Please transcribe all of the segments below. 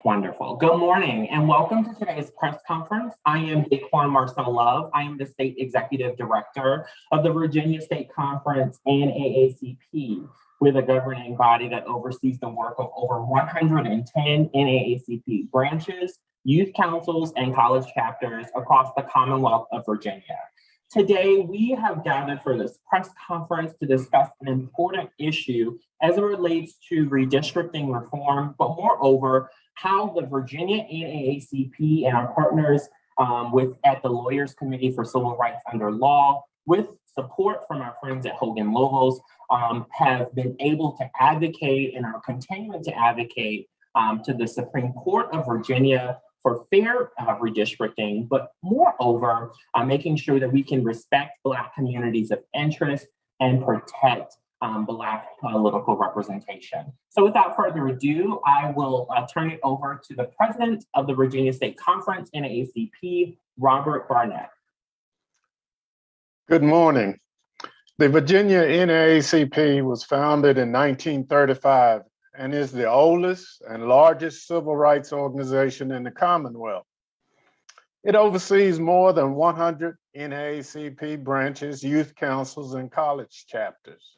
Wonderful. Good morning and welcome to today's press conference. I am Daquan Marcel Love. I am the State Executive Director of the Virginia State Conference and NAACP. We're the governing body that oversees the work of over 110 NAACP branches, youth councils, and college chapters across the Commonwealth of Virginia. Today, we have gathered for this press conference to discuss an important issue as it relates to redistricting reform, but moreover, how the Virginia NAACP and our partners at the Lawyers Committee for Civil Rights Under Law, with support from our friends at Hogan Lovells, have been able to advocate and are continuing to advocate to the Supreme Court of Virginia for fair redistricting, but moreover, making sure that we can respect Black communities of interest and protect Black political representation. So without further ado, I will turn it over to the president of the Virginia State Conference, NAACP, Robert Barette. Good morning. The Virginia NAACP was founded in 1935 and is the oldest and largest civil rights organization in the Commonwealth. It oversees more than 100 NAACP branches, youth councils, and college chapters.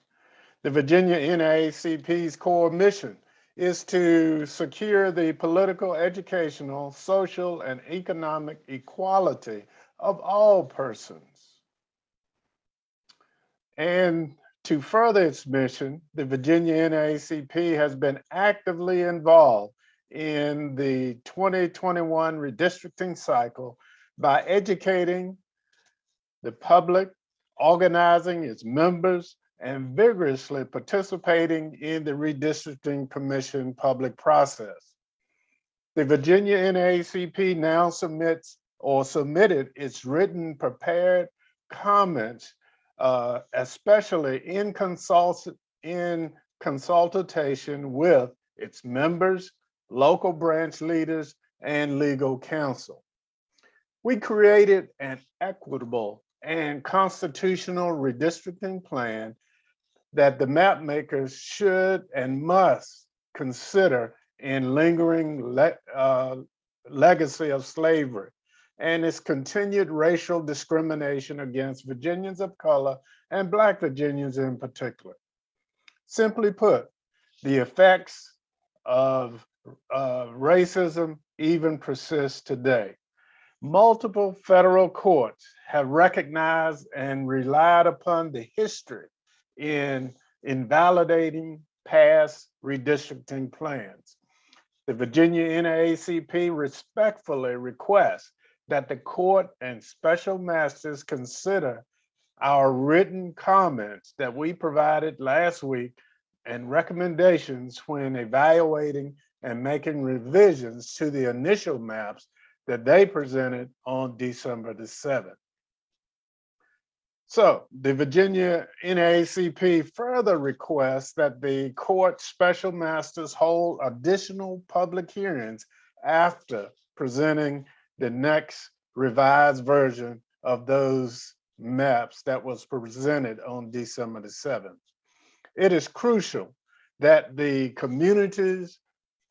The Virginia NAACP's core mission is to secure the political, educational, social, and economic equality of all persons. And to further its mission, the Virginia NAACP has been actively involved in the 2021 redistricting cycle by educating the public, organizing its members, and vigorously participating in the Redistricting Commission public process. The Virginia NAACP now submitted its written prepared comments, especially in consultation with its members, local branch leaders, and legal counsel. We created an equitable and constitutional redistricting plan that the map makers should and must consider in lingering legacy of slavery and its continued racial discrimination against Virginians of color and Black Virginians in particular. Simply put, the effects of racism even persist today. Multiple federal courts have recognized and relied upon the history in invalidating past redistricting plans. The Virginia NAACP respectfully requests that the court and special masters consider our written comments that we provided last week and recommendations when evaluating and making revisions to the initial maps that they presented on December the 7th. So the Virginia NAACP further requests that the court special masters hold additional public hearings after presenting the next revised version of those maps that was presented on December the 7th. It is crucial that the communities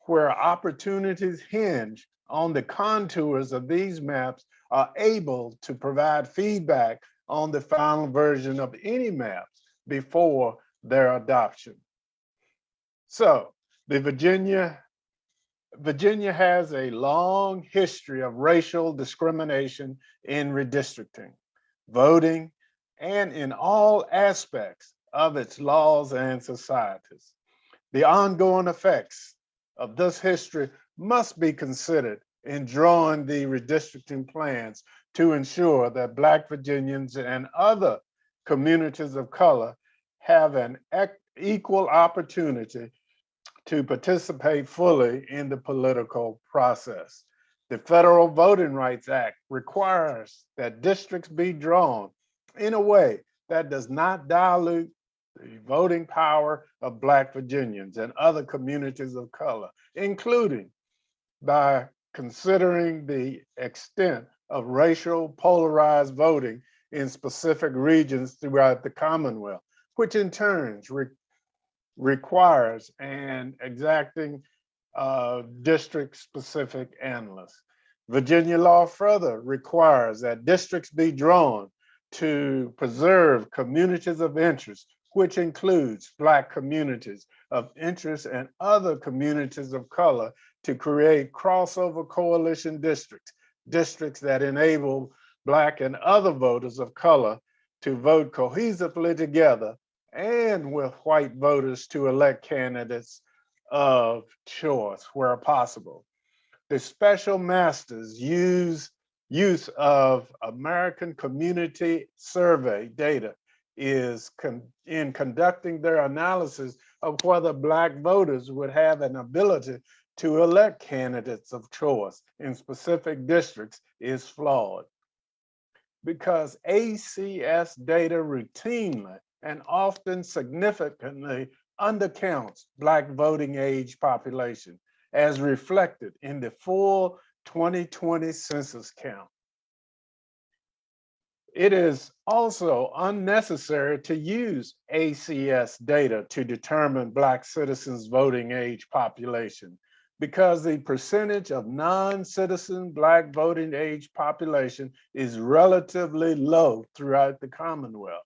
where opportunities hinge on the contours of these maps are able to provide feedback on the final version of any maps before their adoption. So the Virginia has a long history of racial discrimination in redistricting, voting, and in all aspects of its laws and societies. The ongoing effects of this history must be considered in drawing the redistricting plans to ensure that Black Virginians and other communities of color have an equal opportunity to participate fully in the political process. The Federal Voting Rights Act requires that districts be drawn in a way that does not dilute the voting power of Black Virginians and other communities of color, including by considering the extent of racial polarized voting in specific regions throughout the Commonwealth, which in turn requires an exacting district-specific analysts. Virginia law further requires that districts be drawn to preserve communities of interest, which includes Black communities of interest and other communities of color, to create crossover coalition districts, districts that enable Black and other voters of color to vote cohesively together and with white voters to elect candidates of choice where possible. The special masters use of American Community Survey data is in conducting their analysis of whether Black voters would have an ability to elect candidates of choice in specific districts is flawed, because ACS data routinely and often significantly undercounts Black voting age population as reflected in the full 2020 census count. It is also unnecessary to use ACS data to determine Black citizens' voting age population, because the percentage of non-citizen Black voting age population is relatively low throughout the Commonwealth.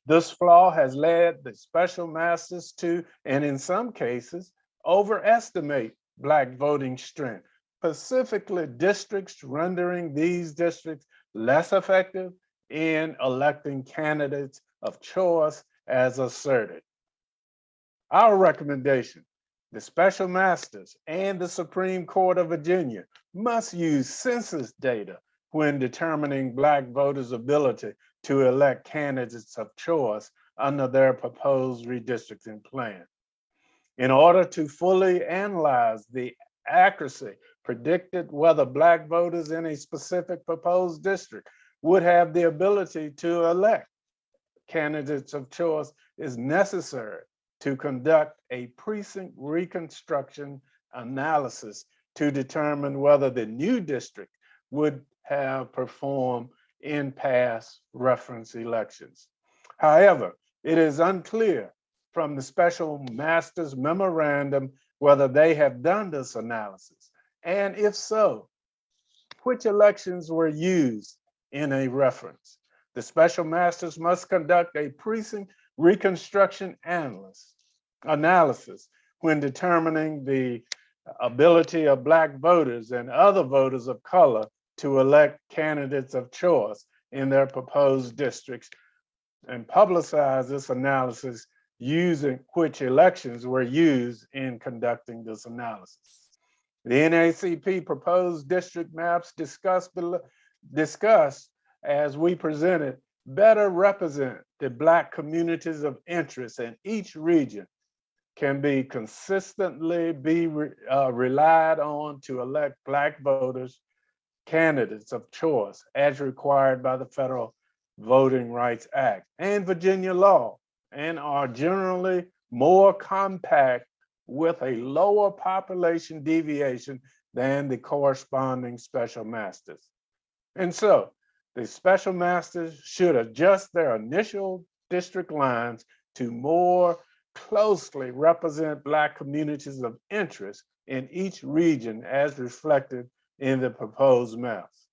This flaw has led the special masters to, and in some cases, overestimate Black voting strength, specifically districts, rendering these districts less effective in electing candidates of choice as asserted. Our recommendation: the special masters and the Supreme Court of Virginia must use census data when determining Black voters' ability to elect candidates of choice under their proposed redistricting plan. In order to fully analyze the accuracy predicted whether Black voters in a specific proposed district would have the ability to elect candidates of choice, is necessary to conduct a precinct reconstruction analysis to determine whether the new district would have performed in past reference elections. However, it is unclear from the special master's memorandum whether they have done this analysis, and if so, which elections were used in a reference. The special masters must conduct a precinct reconstruction analysis when determining the ability of Black voters and other voters of color to elect candidates of choice in their proposed districts, and publicize this analysis using which elections were used in conducting this analysis. The NAACP proposed district maps discussed as we presented better represent the Black communities of interest in each region, can be consistently relied on to elect Black voters, candidates of choice as required by the Federal Voting Rights Act and Virginia law, and are generally more compact with a lower population deviation than the corresponding special masters. And so the special masters should adjust their initial district lines to more closely represent Black communities of interest in each region as reflected in the proposed maps.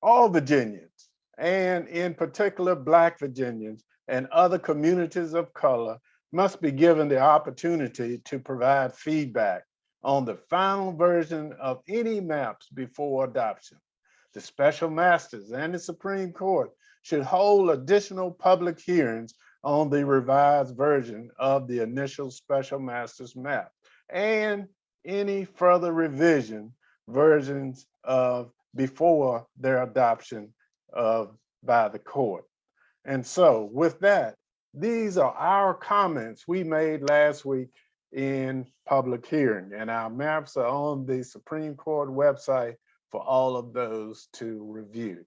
All Virginians, and in particular Black Virginians and other communities of color, must be given the opportunity to provide feedback on the final version of any maps before adoption. The special masters and the Supreme Court should hold additional public hearings on the revised version of the initial special masters map and any further revision versions of before their adoption by the court. And so with that, these are our comments we made last week in public hearing, and our maps are on the Supreme Court website for all of those to review.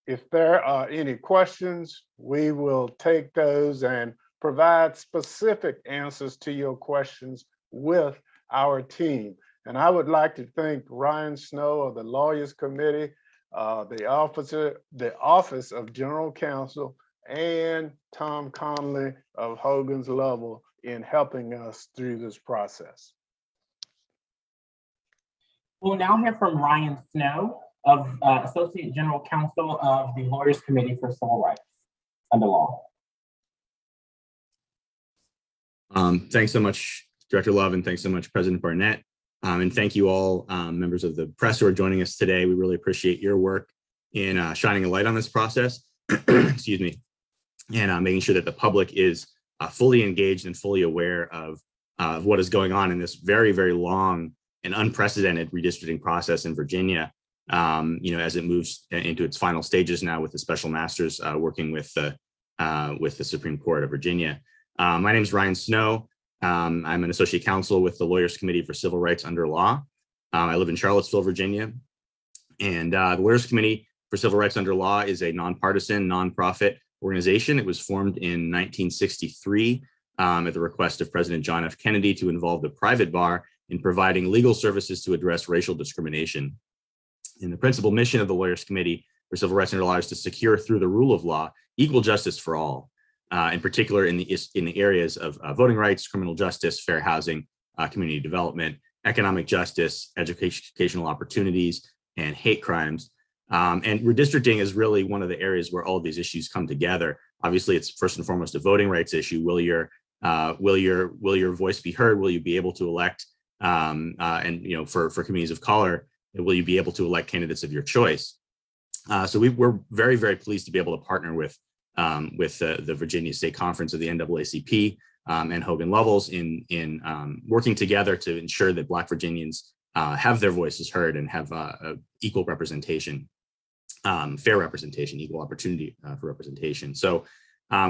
If there are any questions, we will take those and provide specific answers to your questions with our team. And I would like to thank Ryan Snow of the Lawyers Committee, the Office of General Counsel, and Tom Connally of Hogan's Level in helping us through this process. We'll now hear from Ryan Snow, Associate General Counsel of the Lawyers Committee for Civil Rights under Law. Thanks so much, Director Love, and thanks so much, President Barnett. And thank you all, members of the press who are joining us today. We really appreciate your work in shining a light on this process, excuse me, and making sure that the public is fully engaged and fully aware of what is going on in this very, very long and unprecedented redistricting process in Virginia, as it moves into its final stages now with the special masters working with the Supreme Court of Virginia. My name is Ryan Snow. I'm an associate counsel with the Lawyers Committee for Civil Rights under Law. I live in Charlottesville, Virginia. And the Lawyers Committee for Civil Rights under Law is a nonpartisan, nonprofit organization. It was formed in 1963 at the request of President John F. Kennedy to involve the private bar in providing legal services to address racial discrimination. And the principal mission of the Lawyers Committee for Civil Rights under Law is to secure through the rule of law equal justice for all, in particular in the areas of voting rights, criminal justice, fair housing, community development, economic justice, educational opportunities, and hate crimes. And redistricting is really one of the areas where all of these issues come together. Obviously, it's first and foremost a voting rights issue. Will your voice be heard? Will you be able to elect? And for communities of color, will you be able to elect candidates of your choice? So we're very, very pleased to be able to partner with the Virginia State Conference of the NAACP and Hogan Lovells in working together to ensure that Black Virginians have their voices heard and have equal representation, fair representation, equal opportunity for representation. So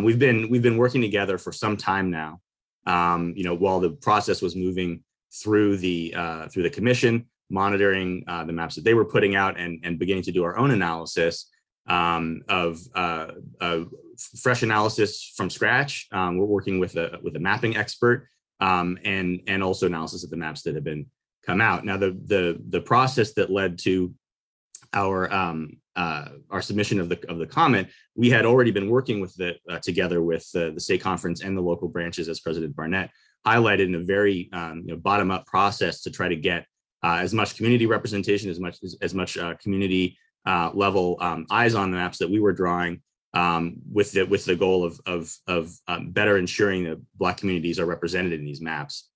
we've been working together for some time now. While the process was moving through the commission, monitoring the maps that they were putting out, and beginning to do our own analysis of fresh analysis from scratch. We're working with a mapping expert and also analysis of the maps that have been come out. Now, the process that led to our submission of the comment, we had already been working with together with the state conference and the local branches, as President Barnett highlighted, in a very bottom-up process to try to get as much community representation, as much community level eyes on the maps that we were drawing, with the goal of better ensuring that Black communities are represented in these maps.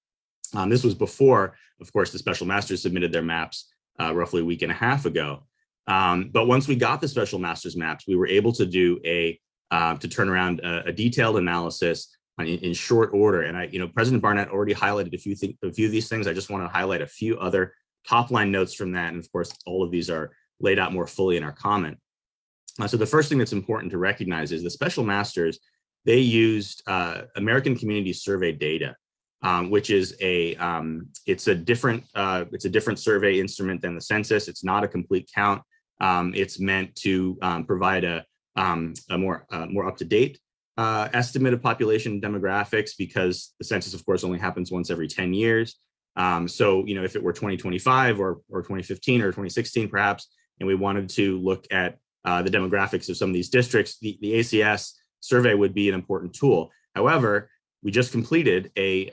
This was before, of course, the special masters submitted their maps roughly a week and a half ago. But once we got the special masters maps, we were able to do to turn around a detailed analysis in short order. And President Barnett already highlighted a few of these things. I just want to highlight a few other top line notes from that. And of course, all of these are laid out more fully in our comment. So the first thing that's important to recognize is the special masters, they used American Community Survey data, which is it's a different survey instrument than the census. It's not a complete count. It's meant to provide a more up-to-date estimate of population demographics, because the census, of course, only happens once every 10 years. So, if it were 2025 or 2015 or 2016, perhaps, and we wanted to look at the demographics of some of these districts, the ACS survey would be an important tool. However, we just completed a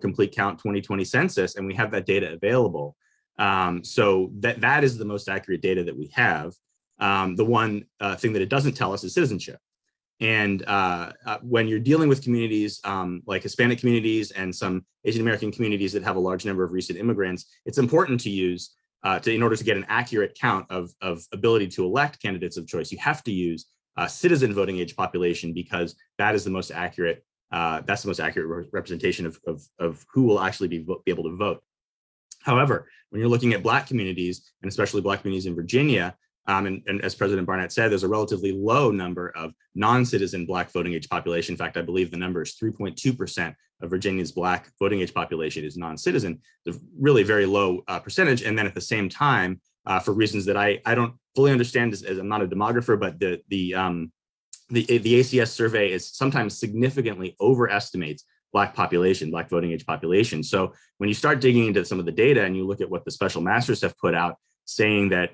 complete count 2020 census, and we have that data available. So that is the most accurate data that we have. The one thing that it doesn't tell us is citizenship. And when you're dealing with communities like Hispanic communities and some Asian American communities that have a large number of recent immigrants, it's important to use in order to get an accurate count of ability to elect candidates of choice. You have to use citizen voting age population, because that is the most accurate. That's the most accurate representation of who will actually be able to vote. However, when you're looking at Black communities, and especially Black communities in Virginia, and as President Barnett said, there's a relatively low number of non-citizen Black voting age population. In fact, I believe the number is 3.2% of Virginia's Black voting age population is non-citizen. It's a really very low percentage. And then at the same time, for reasons that I don't fully understand, as I'm not a demographer, but the ACS survey is sometimes significantly overestimates Black population, Black voting age population. So when you start digging into some of the data and you look at what the special masters have put out, saying that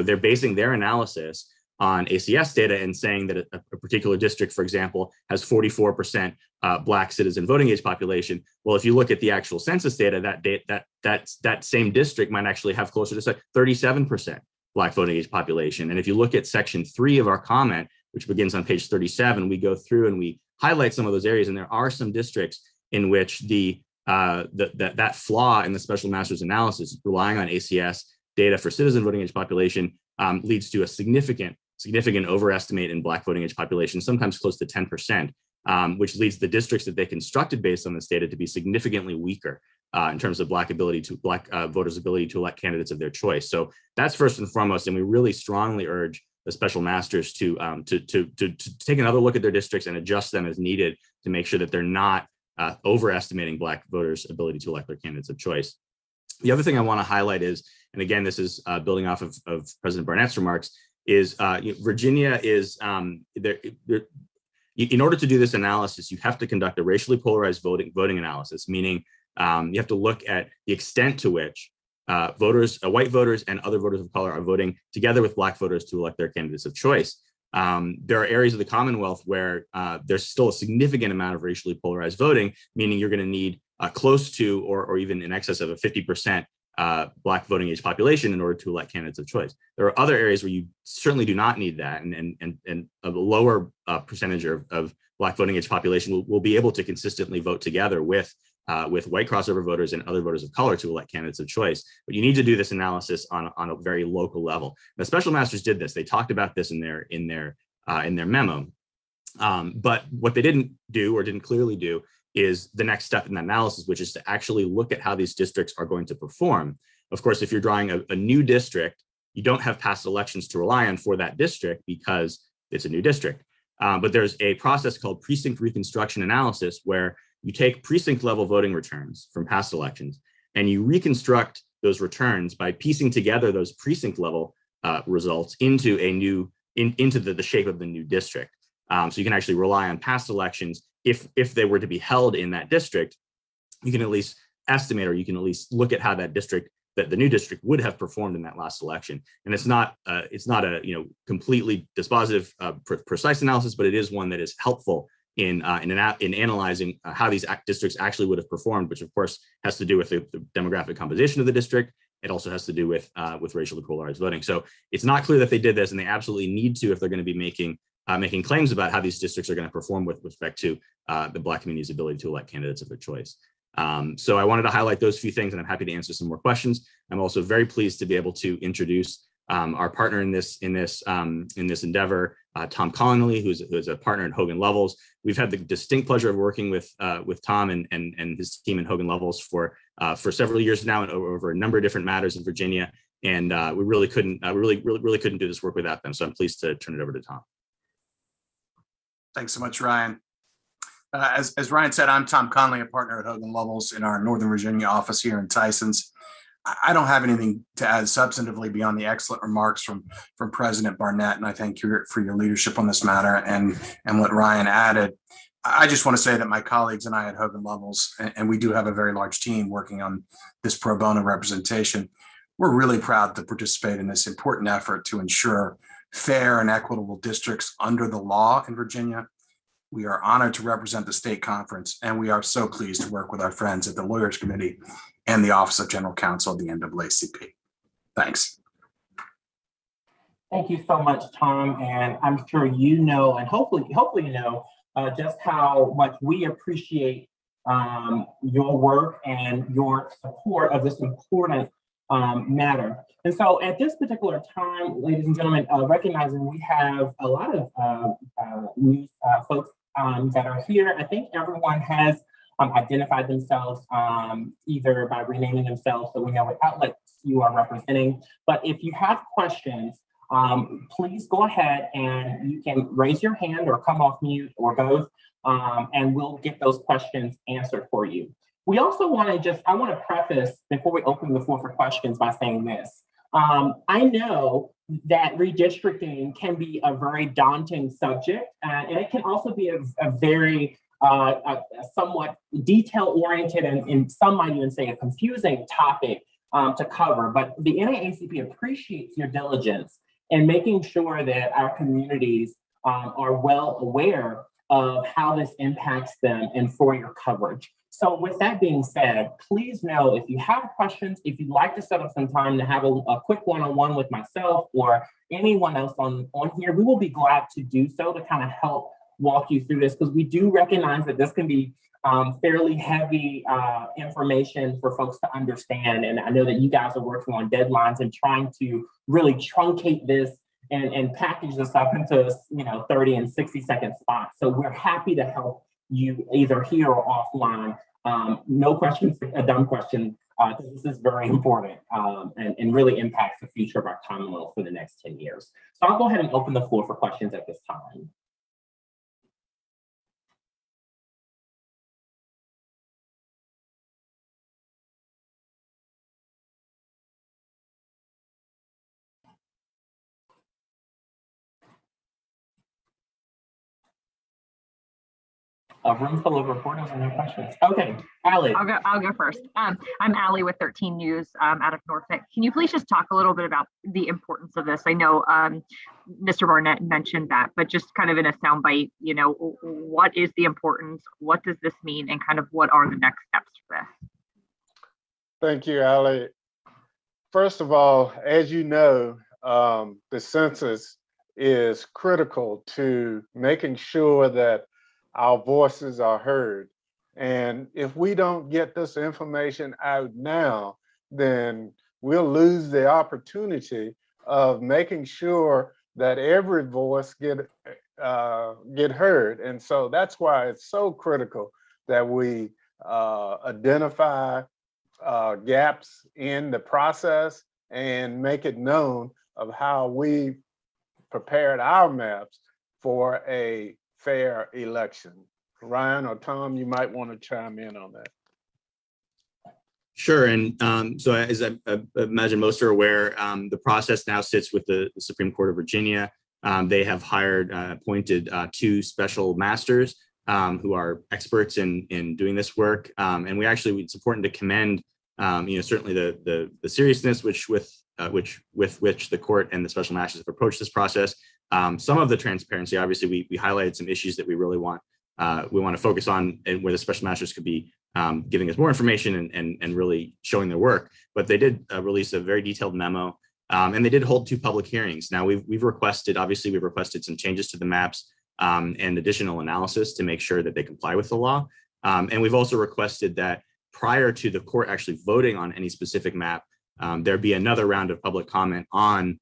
they're basing their analysis on ACS data and saying that a particular district, for example, has 44% Black citizen voting age population. Well, if you look at the actual census data, that same district might actually have closer to 37% Black voting age population. And if you look at section 3 of our comment, which begins on page 37, we go through and we highlight some of those areas. And there are some districts in which that flaw in the special master's analysis, relying on ACS data for citizen voting age population, leads to a significant overestimate in Black voting age population, sometimes close to 10%, which leads the districts that they constructed based on this data to be significantly weaker in terms of Black voters' ability to elect candidates of their choice. So that's first and foremost, and we really strongly urge the special masters to take another look at their districts and adjust them as needed to make sure that they're not overestimating Black voters' ability to elect their candidates of choice. The other thing I want to highlight is, and again, this is building off of President Barnett's remarks, is Virginia is, in order to do this analysis, you have to conduct a racially polarized voting analysis, meaning you have to look at the extent to which white voters and other voters of color are voting together with Black voters to elect their candidates of choice. There are areas of the Commonwealth where there's still a significant amount of racially polarized voting, meaning you're going to need close to or even in excess of a 50% Black voting age population in order to elect candidates of choice. There are other areas where you certainly do not need that, and a lower percentage of Black voting age population will be able to consistently vote together with white crossover voters and other voters of color to elect candidates of choice. But you need to do this analysis on a very local level. The special masters did this. They talked about this in their memo. But what they didn't do or didn't clearly do is the next step in the analysis, which is to actually look at how these districts are going to perform. Of course, if you're drawing a new district, you don't have past elections to rely on for that district because it's a new district. But there's a process called precinct reconstruction analysis where you take precinct level voting returns from past elections and you reconstruct those returns by piecing together those precinct level results into the shape of the new district. So you can actually rely on past elections. If they were to be held in that district, you can at least estimate, or you can at least look at how that the new district would have performed in that last election. And it's not a completely dispositive, precise analysis, but it is one that is helpful in analyzing how these districts actually would have performed, which of course has to do with the demographic composition of the district. It also has to do with racially polarized voting. So it's not clear that they did this, and they absolutely need to if they're going to be making claims about how these districts are going to perform with respect to the Black community's ability to elect candidates of their choice. So I wanted to highlight those few things, and I'm happy to answer some more questions. I'm also very pleased to be able to introduce our partner in this endeavor, Tom Connally, who's a partner at Hogan Lovells. We've had the distinct pleasure of working with Tom and his team in Hogan Lovells for several years now and over a number of different matters in Virginia. And we really couldn't do this work without them. So I'm pleased to turn it over to Tom. Thanks so much, Ryan. As Ryan said, I'm Tom Connally, a partner at Hogan Lovells in our Northern Virginia office here in Tysons. I don't have anything to add substantively beyond the excellent remarks from President Barnett, and I thank you for your leadership on this matter and what Ryan added. I just want to say that my colleagues and I at Hogan Lovells, and we do have a very large team working on this pro bono representation, we're really proud to participate in this important effort to ensure fair and equitable districts under the law in Virginia. We are honored to represent the state conference, and we are so pleased to work with our friends at the Lawyers Committee and the Office of General Counsel of the NAACP. Thanks. Thank you so much, Tom. And I'm sure you know, and hopefully you know, just how much we appreciate your work and your support of this important matter. And so at this particular time, ladies and gentlemen, recognizing we have a lot of news folks that are here, I think everyone has identified themselves either by renaming themselves so we know what outlets you are representing. But if you have questions, please go ahead and you can raise your hand or come off mute or both, and we'll get those questions answered for you. We also I want to preface before we open the floor for questions by saying this. I know that redistricting can be a very daunting subject, and it can also be a very somewhat detail-oriented and some might even say a confusing topic to cover. But the NAACP appreciates your diligence and making sure that our communities are well aware of how this impacts them and for your coverage. So with that being said, please know if you have questions, if you'd like to set up some time to have a quick one-on-one with myself or anyone else on here, we will be glad to do so to kind of help walk you through this, because we do recognize that this can be fairly heavy information for folks to understand. And I know that you guys are working on deadlines and trying to really truncate this and package this up into 30 and 60-second spots. So we're happy to help you either here or offline. No questions, a dumb question, because this is very important and really impacts the future of our Commonwealth for the next 10 years. So I'll go ahead and open the floor for questions at this time. A room full of reporters and no questions. Okay, Allie. I'll go first. I'm Allie with 13 News out of Norfolk. Can you please just talk a little bit about the importance of this? I know Mr. Barnett mentioned that, but just kind of in a soundbite, what is the importance? What does this mean? And kind of what are the next steps for this? Thank you, Allie. First of all, as you know, the census is critical to making sure that our voices are heard. And if we don't get this information out now, then we'll lose the opportunity of making sure that every voice get heard. And so that's why it's so critical that we identify gaps in the process and make it known of how we prepared our maps for a fair election. Ryan or Tom, you might want to chime in on that. Sure. And so as I imagine most are aware, the process now sits with the Supreme Court of Virginia. They have appointed 2 special masters who are experts in doing this work. And it's important to commend, certainly the seriousness with which the court and the special masters have approached this process. Some of the transparency, obviously, we highlighted some issues that we really want to focus on, and where the special masters could be giving us more information and really showing their work. But they did release a very detailed memo, and they did hold 2 public hearings. Now we've requested some changes to the maps and additional analysis to make sure that they comply with the law. And we've also requested that prior to the court actually voting on any specific map, there be another round of public comment on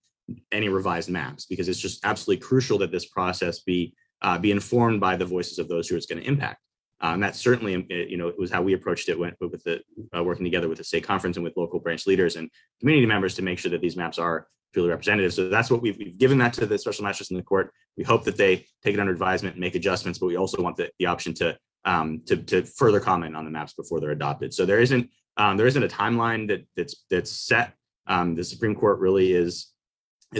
any revised maps, because it's just absolutely crucial that this process be informed by the voices of those who it's going to impact. And that certainly, it was how we approached it, went with the working together with the state conference and with local branch leaders and community members to make sure that these maps are truly representative. So that's what we've given that to the special masters in the court. We hope that they take it under advisement and make adjustments, but we also want the option to further comment on the maps before they're adopted. So there isn't a timeline that's set. The Supreme Court really is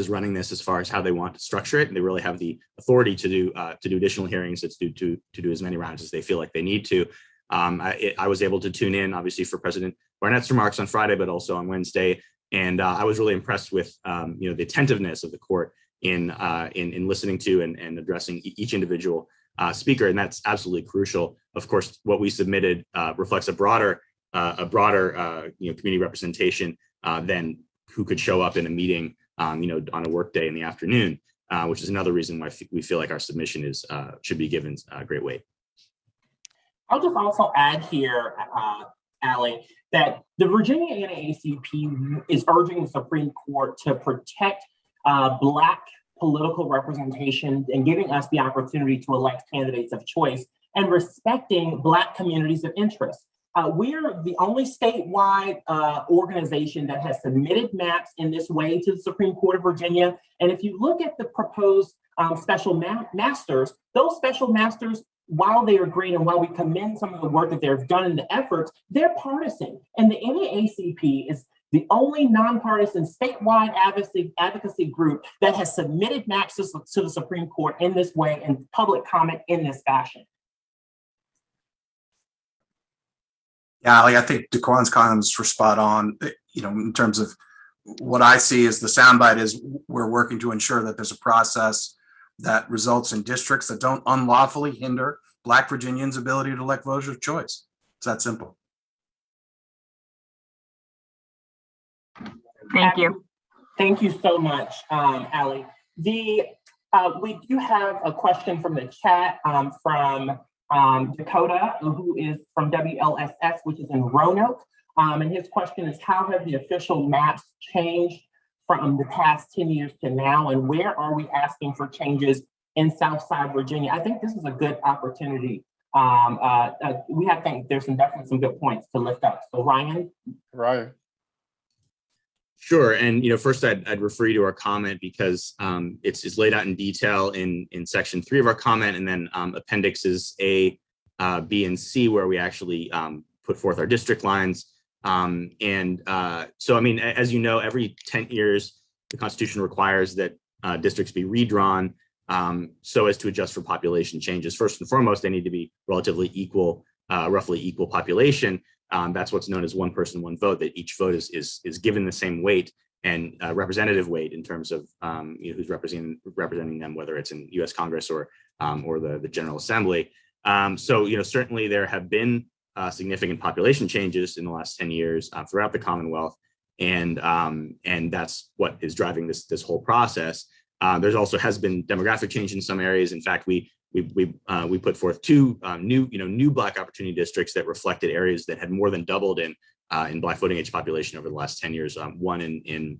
running this as far as how they want to structure it, and they really have the authority to do additional hearings, to do as many rounds as they feel like they need to. I was able to tune in, obviously, for President Barnett's remarks on Friday, but also on Wednesday, and I was really impressed with the attentiveness of the court in listening to and addressing each individual speaker, and that's absolutely crucial. Of course, what we submitted reflects a broader community representation than who could show up in a meeting on a work day in the afternoon, which is another reason why we feel like our submission should be given great weight. I'll just also add here, Allie, that the Virginia NAACP is urging the Supreme Court to protect Black political representation and giving us the opportunity to elect candidates of choice and respecting Black communities of interest. We're the only statewide organization that has submitted maps in this way to the Supreme Court of Virginia. And if you look at the proposed special masters, those special masters, while they are great and while we commend some of the work that they've done in the efforts, they're partisan. And the NAACP is the only nonpartisan statewide advocacy group that has submitted maps to the Supreme Court in this way and public comment in this fashion. Yeah, I think Daquan's comments were spot on, in terms of what I see as the soundbite is we're working to ensure that there's a process that results in districts that don't unlawfully hinder Black Virginians' ability to elect voters of choice. It's that simple. Thank you. Thank you so much, Allie. We do have a question from the chat from Dakota, who is from WLSS, which is in Roanoke. And his question is, how have the official maps changed from the past 10 years to now? And where are we asking for changes in Southside Virginia? I think this is a good opportunity. I think there's definitely some good points to lift up. So Ryan? Right. Sure. And first I'd refer you to our comment because it's laid out in detail in section 3 of our comment, and then appendixes A, B, and C, where we actually put forth our district lines. So, I mean, as you know, every 10 years, the Constitution requires that districts be redrawn so as to adjust for population changes. First and foremost, they need to be relatively equal, roughly equal population. That's what's known as one person, one vote, that each vote is given the same weight and representative weight in terms of who's representing them, whether it's in U.S. Congress or the General Assembly. So, certainly there have been significant population changes in the last 10 years throughout the Commonwealth, and that's what is driving this whole process. There's also has been demographic change in some areas. In fact, we put forth 2 new Black opportunity districts that reflected areas that had more than doubled in Black voting age population over the last 10 years. One in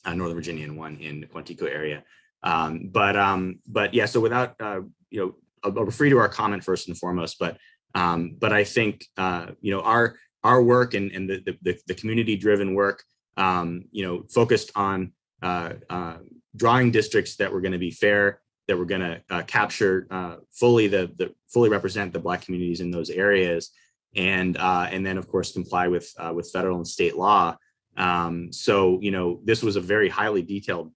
Northern Virginia and one in the Quantico area. But yeah, so without I'll refer you to our comment first and foremost. But I think our work and the community driven work focused on drawing districts that were going to be fair, that we're going to capture fully fully represent the Black communities in those areas, and then of course comply with federal and state law. So this was a very highly detailed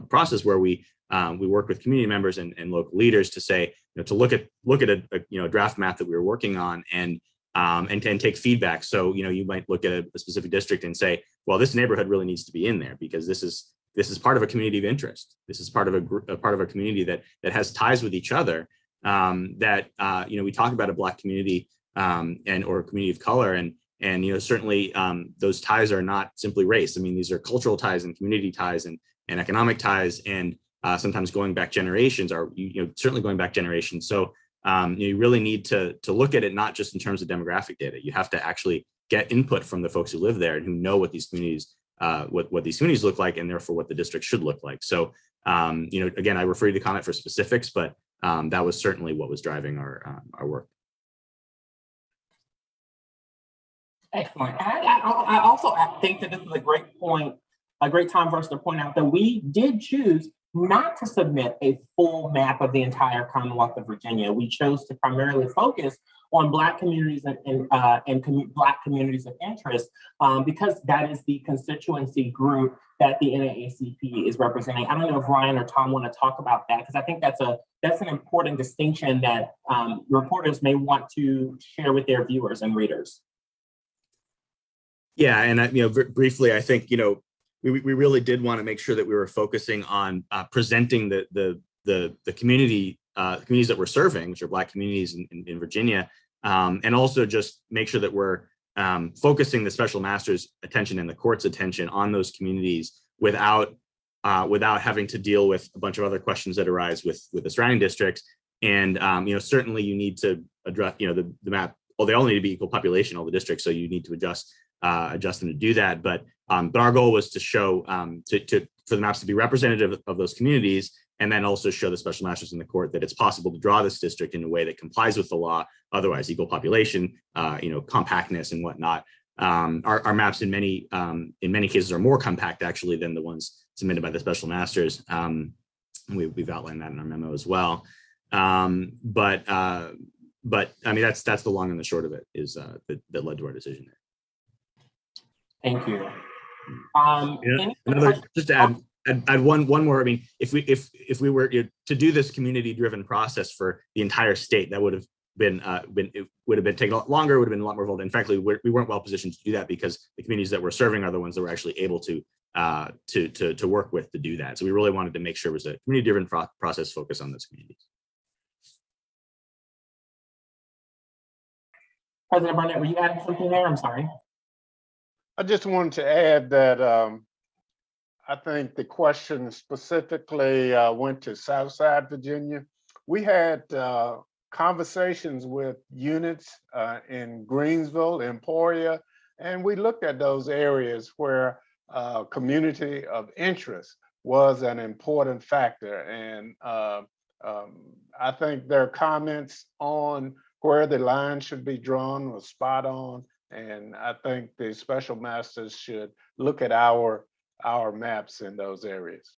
process where we worked with community members and local leaders to say to look at a draft map that we were working on and take feedback. So you might look at a specific district and say, well, this neighborhood really needs to be in there because this is part of a community of interest. This is part of a community that has ties with each other. We talk about a Black community or a community of color, and certainly those ties are not simply race. I mean, these are cultural ties and community ties and economic ties, and sometimes going back generations are certainly going back generations. So you really need to look at it not just in terms of demographic data. You have to actually get input from the folks who live there and who know what these communities what these communities look like, and therefore what the district should look like. So, again, I refer you to comment for specifics, but that was certainly what was driving our work. Excellent. I also think that this is a great point, a great time for us to point out that we did choose not to submit a full map of the entire Commonwealth of Virginia. We chose to primarily focus on Black communities and Black communities of interest because that is the constituency group that the NAACP is representing. I don't know if Ryan or Tom want to talk about that, because I think that's an important distinction that reporters may want to share with their viewers and readers. Yeah, and briefly, I think we really did want to make sure that we were focusing on presenting the communities that we're serving, which are Black communities in Virginia, and also just make sure that we're focusing the special master's attention and the court's attention on those communities without having to deal with a bunch of other questions that arise with the surrounding districts. And certainly you need to address the map. Well, they all need to be equal population, all the districts, so you need to adjust them to do that. But our goal was to show for the maps to be representative of those communities, and then also show the special masters in the court that it's possible to draw this district in a way that complies with the law, otherwise equal population, compactness and whatnot. Our maps in many cases are more compact actually than the ones submitted by the special masters. We've outlined that in our memo as well. But I mean, that's the long and the short of it is that led to our decision there. Thank you. Just to add one more. I mean, if we were to do this community-driven process for the entire state, that would have been taken a lot longer. Would have been a lot more involved. And frankly, we weren't well positioned to do that because the communities that we're serving are the ones that were actually able to to work with to do that. So we really wanted to make sure it was a community-driven process focused on those communities. President Barnett, were you adding something there? I'm sorry. I just wanted to add that I think the question specifically went to Southside Virginia. We had conversations with units in Greensville, Emporia, and we looked at those areas where community of interest was an important factor. And I think their comments on where the line should be drawn was spot on. And I think the special masters should look at our maps in those areas.